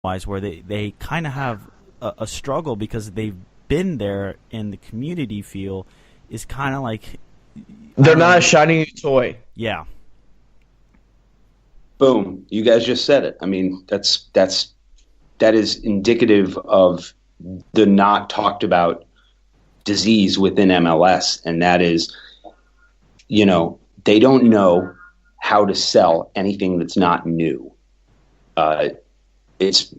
wise where they kind of have a struggle because they've been there and the community feel is kind of like I They're don't not a know. shiny new toy. Yeah. Boom, you guys just said it. I mean, that is indicative of the not talked about disease within MLS, and that is, they don't know how to sell anything that's not new. Uh, it's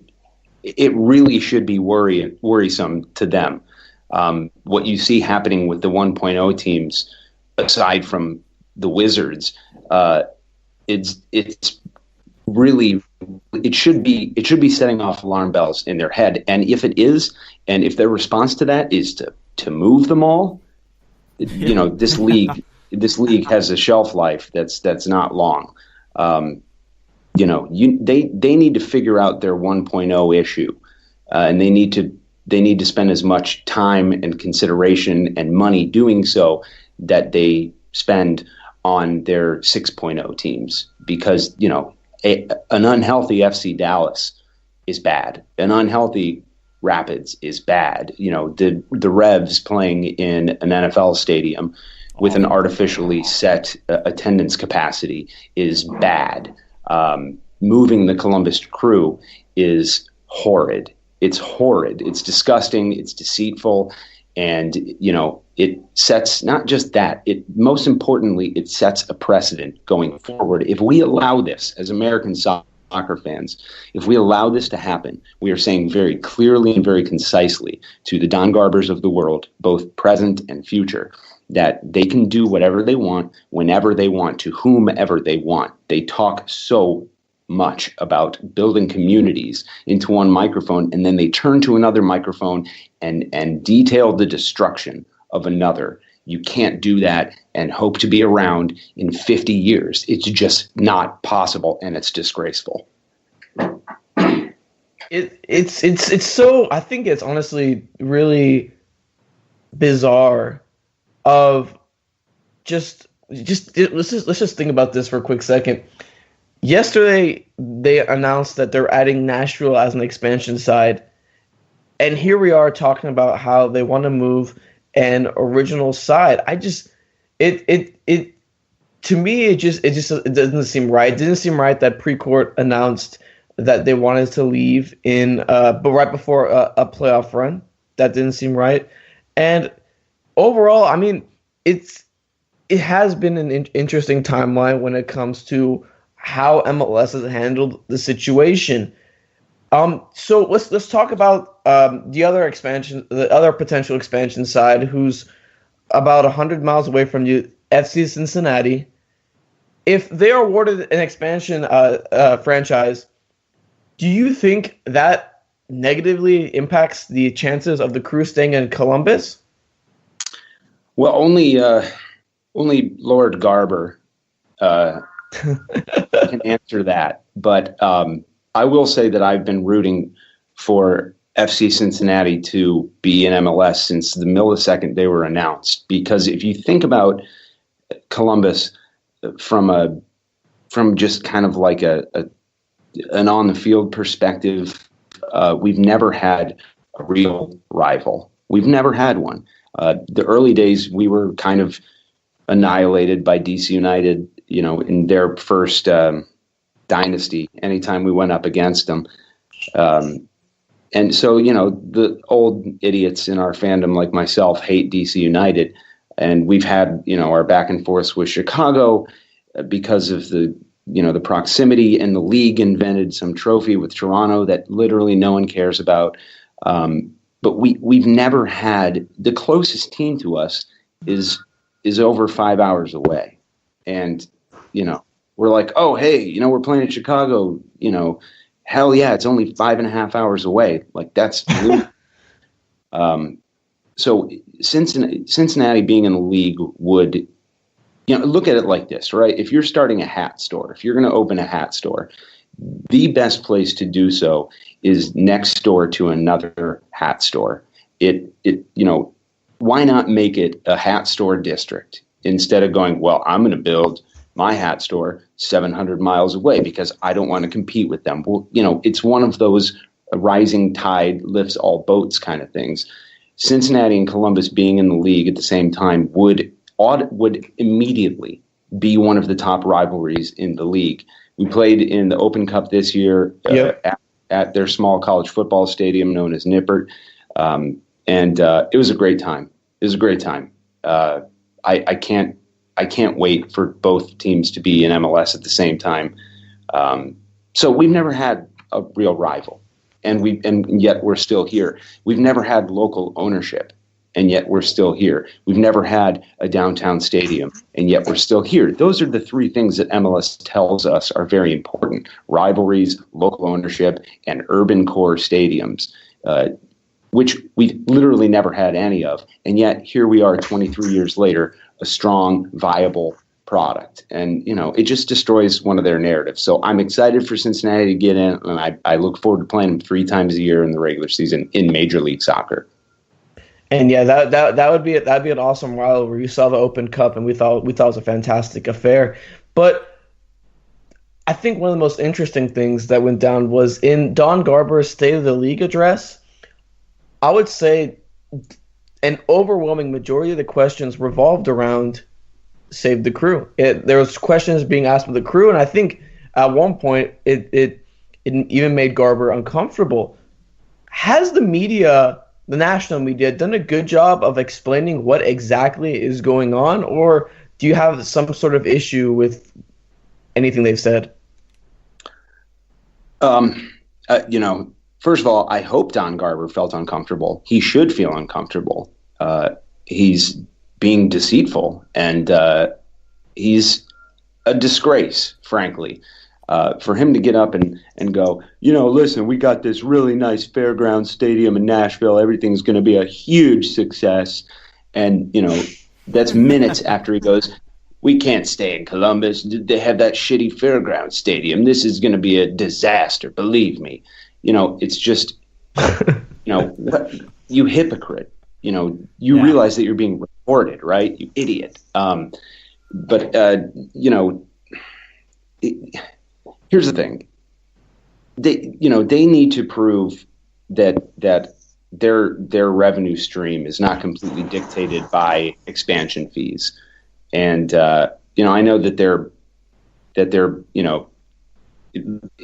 it really should be worrisome to them. What you see happening with the 1.0 teams, aside from the Wizards, it's really it should be setting off alarm bells in their head. And if it is, and if their response to that is to move them all, Yeah. this league has a shelf life that's not long. Um, they need to figure out their 1.0 issue, and they need to spend as much time and consideration and money doing so that they spend on their 6.0 teams, because an unhealthy FC Dallas is bad. An unhealthy Rapids is bad. The Revs playing in an NFL stadium with an Awful. artificially set attendance capacity is bad. Moving the Columbus Crew is horrid. It's horrid. It's disgusting. It's deceitful. And, it sets not just that, most importantly, it sets a precedent going forward. If we allow this as American soccer fans, if we allow this to happen, we are saying very clearly and very concisely to the Don Garbers of the world, both present and future, that they can do whatever they want, whenever they want, to whomever they want. They talk so much about building communities into one microphone, and then they turn to another microphone and detail the destruction of another. You can't do that and hope to be around in 50 years. It's just not possible, and it's disgraceful. It's so, I think it's honestly really bizarre of let's just think about this for a quick second. Yesterday they announced that they're adding Nashville as an expansion side, and here we are talking about how they want to move an original side. It to me it doesn't seem right. It didn't seem right that Precourt announced that they wanted to leave but right before a playoff run. That didn't seem right. And overall, I mean, it has been an interesting timeline when it comes to how MLS has handled the situation. So let's talk about the other potential expansion side, who's about 100 miles away from you, FC Cincinnati. If they are awarded an expansion franchise, do you think that negatively impacts the chances of the Crew staying in Columbus? Well, only Lord Garber can answer that. But I will say that I've been rooting for FC Cincinnati to be in MLS since the millisecond they were announced. Because if you think about Columbus from just kind of like an on the field perspective, we've never had a real rival. We've never had one. The early days, we were kind of annihilated by DC United, in their first dynasty, anytime we went up against them. And so, the old idiots in our fandom like myself hate DC United. And we've had, our back and forth with Chicago because of the proximity, and the league invented some trophy with Toronto that literally no one cares about. But we've never had, the closest team to us is over 5 hours away. And, we're like, oh, hey, we're playing in Chicago, hell yeah, it's only 5.5 hours away. Like, that's so Cincinnati being in the league would, look at it like this, right? If you're starting a hat store, if you're going to open a hat store, the best place to do so is next door to another hat store. Why not make it a hat store district instead of going, well, I'm going to build my hat store 700 miles away because I don't want to compete with them. Well, it's one of those a rising tide lifts all boats kind of things. Cincinnati and Columbus being in the league at the same time would immediately be one of the top rivalries in the league. We played in the Open Cup this year at their small college football stadium known as Nippert, and it was a great time. It was a great time. I can't wait for both teams to be in MLS at the same time. So we've never had a real rival, and yet we're still here. We've never had local ownership, and yet we're still here. We've never had a downtown stadium, and yet we're still here. Those are the three things that MLS tells us are very important: rivalries, local ownership, and urban core stadiums, which we literally never had any of. And yet here we are 23 years later, a strong, viable product. And, it just destroys one of their narratives. So I'm excited for Cincinnati to get in, and I look forward to playing them 3 times a year in the regular season in Major League Soccer. And yeah, that'd be an awesome rivalry. We saw the Open Cup, and we thought it was a fantastic affair. But I think one of the most interesting things that went down was in Don Garber's State of the League address. I would say an overwhelming majority of the questions revolved around Save the Crew. There was questions being asked of the crew, and I think at one point it even made Garber uncomfortable. Has the media, the national media, done a good job of explaining what exactly is going on, or do you have some sort of issue with anything they've said? First of all, I hope Don Garber felt uncomfortable. He should feel uncomfortable. He's being deceitful, and he's a disgrace, frankly. For him to get up and go, listen, we got this really nice fairground stadium in Nashville. Everything's going to be a huge success. And, that's minutes after he goes, we can't stay in Columbus. They have that shitty fairground stadium. This is going to be a disaster, believe me. It's just, you hypocrite. You realize that you're being recorded, right? You idiot. Here's the thing. They need to prove that their revenue stream is not completely dictated by expansion fees. And I know that their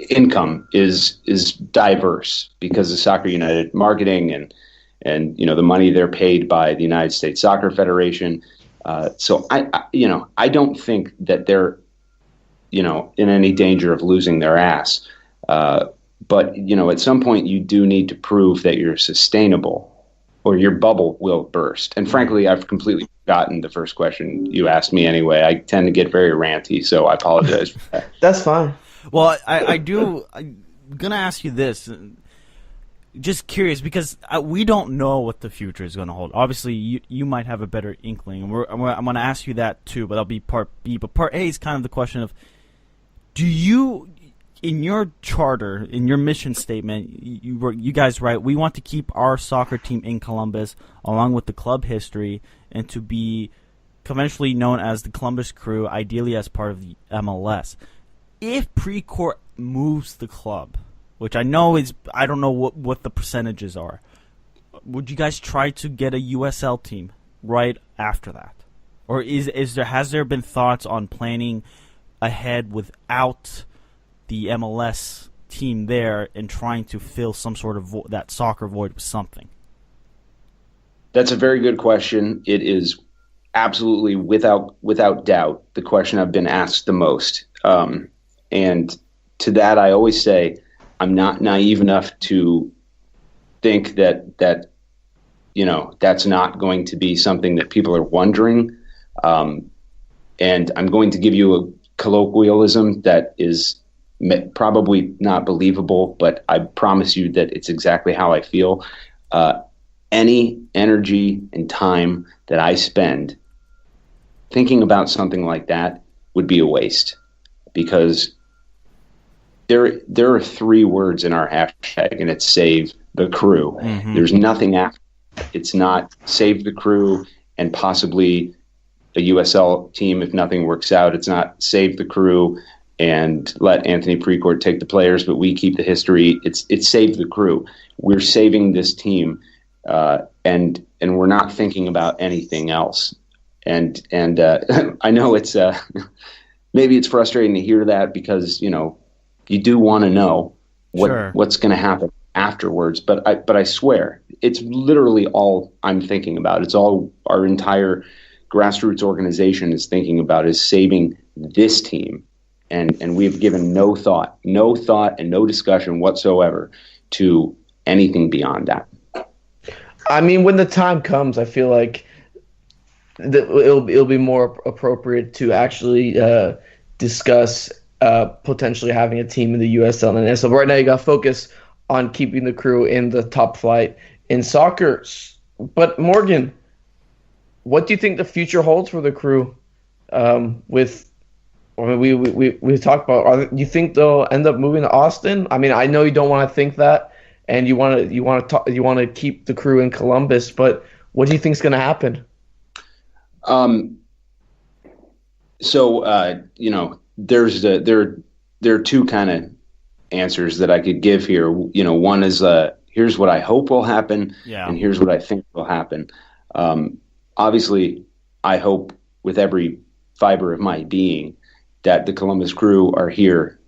income is diverse because of Soccer United marketing and the money they're paid by the United States Soccer Federation. So I don't think that they're in any danger of losing their ass. But at some point you do need to prove that you're sustainable, or your bubble will burst. And frankly, I've completely forgotten the first question you asked me anyway. I tend to get very ranty, so I apologize for that. That's fine. Well, I'm going to ask you this. Just curious, because we don't know what the future is going to hold. Obviously, you might have a better inkling. And I'm going to ask you that too, but that'll be part B. But part A is kind of the question of, do you, in your charter, in your mission statement, you guys write, we want to keep our soccer team in Columbus along with the club history and to be conventionally known as the Columbus Crew, ideally as part of the MLS. If Precourt moves the club, which I know I don't know what the percentages are, would you guys try to get a USL team right after that? Or has there been thoughts on planning ahead without the MLS team there and trying to fill some sort of that soccer void with something? That's a very good question. It is absolutely, without doubt, the question I've been asked the most. And to that, I always say I'm not naive enough to think that that's not going to be something that people are wondering. And I'm going to give you a colloquialism that is probably not believable, but I promise you that it's exactly how I feel. Any energy and time that I spend thinking about something like that would be a waste, because there are 3 words in our hashtag, and it's Save the Crew. Mm-hmm. There's nothing after. It's not Save the Crew and possibly a USL team if nothing works out. It's not Save the Crew and let Anthony Precourt take the players, but we keep the history. It's saved the crew. We're saving this team, and we're not thinking about anything else. And I know it's maybe it's frustrating to hear that, because you do want to know what's going to happen afterwards. But I swear, it's literally all I'm thinking about. It's all our entire grassroots organization is thinking about, is saving this team. And we've given no thought and no discussion whatsoever to anything beyond that. I mean, when the time comes, I feel like it'll be more appropriate to actually discuss potentially having a team in the USL and NSL. But right now, you got to focus on keeping the crew in the top flight in soccer. But Morgan, what do you think the future holds for the crew? We talked about. Do you think they'll end up moving to Austin? I mean, I know you don't want to think that, and you want to keep the crew in Columbus. But what do you think is going to happen? There are two kind of answers that I could give here. One is here's what I hope will happen, and here's what I think will happen. Obviously, I hope with every fiber of my being that the Columbus Crew are here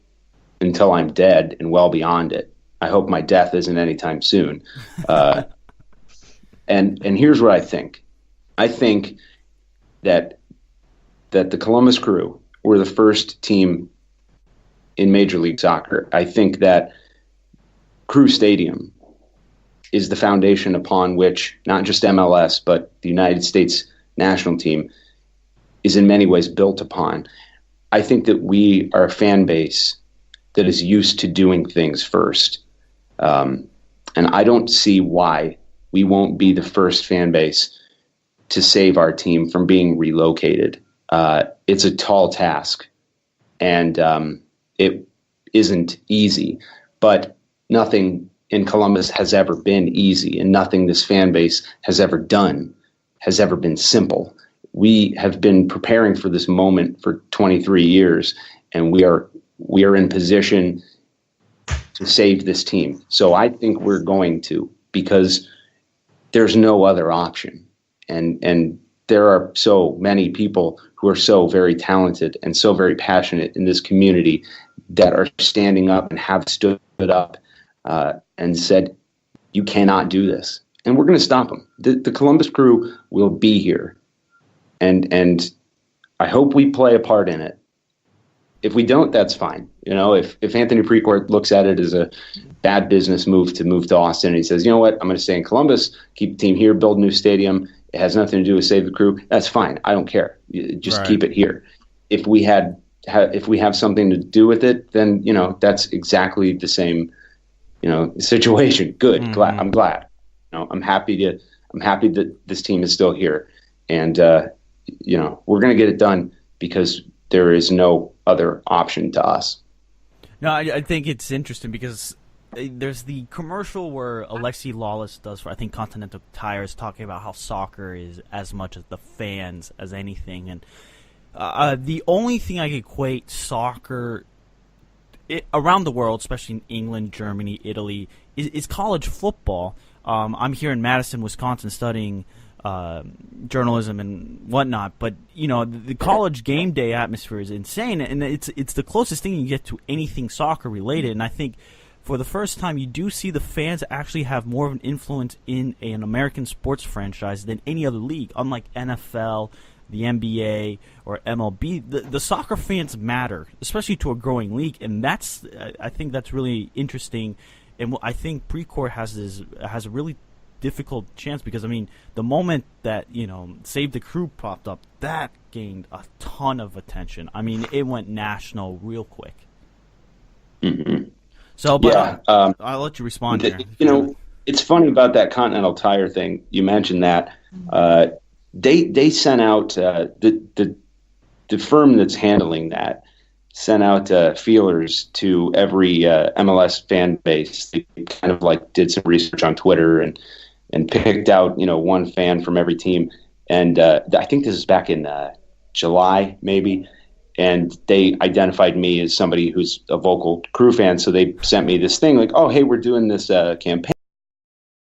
until I'm dead and well beyond it. I hope my death isn't anytime soon. And here's what I think. I think that the Columbus Crew were the first team in Major League Soccer. I think that Crew Stadium is the foundation upon which not just MLS, but the United States national team is in many ways built upon. I think that we are a fan base that is used to doing things first. And I don't see why we won't be the first fan base to save our team from being relocated. It's a tall task, and it isn't easy, but nothing in Columbus has ever been easy, and nothing this fan base has ever done has ever been simple. We have been preparing for this moment for 23 years, and we are in position to save this team. So I think we're going to, because there's no other option. And there are so many people who are so very talented and so very passionate in this community that are standing up and have stood up and said, you cannot do this. And we're going to stop them. The Columbus Crew will be here. And I hope we play a part in it. If we don't, that's fine. If Anthony Precourt looks at it as a bad business move to Austin, and he says, you know what, I'm going to stay in Columbus, keep the team here, build a new stadium. It has nothing to do with save the crew. That's fine. I don't care. Just keep it here. If we have something to do with it, then that's exactly the same situation. Good. Mm-hmm. I'm glad. I'm happy that this team is still here, and we're going to get it done because there is no other option to us. No, I think it's interesting because there's the commercial where Alexi Lawless does for, I think, Continental Tires, talking about how soccer is as much as the fans as anything. And the only thing I could equate soccer around the world, especially in England, Germany, Italy, is college football. I'm here in Madison, Wisconsin, studying journalism and whatnot, but the college game day atmosphere is insane, and it's the closest thing you get to anything soccer related. And I think for the first time, you do see the fans actually have more of an influence in an American sports franchise than any other league. Unlike NFL, the NBA, or MLB, the soccer fans matter, especially to a growing league, and I think that's really interesting. And I think Precourt has a really difficult chance, because the moment that Save the Crew popped up, that gained a ton of attention. It went national real quick. Mm-hmm. So, but yeah, I'll let you respond here. It's funny about that Continental Tire thing. You mentioned that they sent out the firm that's handling that sent out feelers to every MLS fan base. They kind of did some research on Twitter and picked out one fan from every team. And I think this is back in July maybe. and they identified me as somebody who's a vocal crew fan. So they sent me this thing like, oh, hey, we're doing this campaign.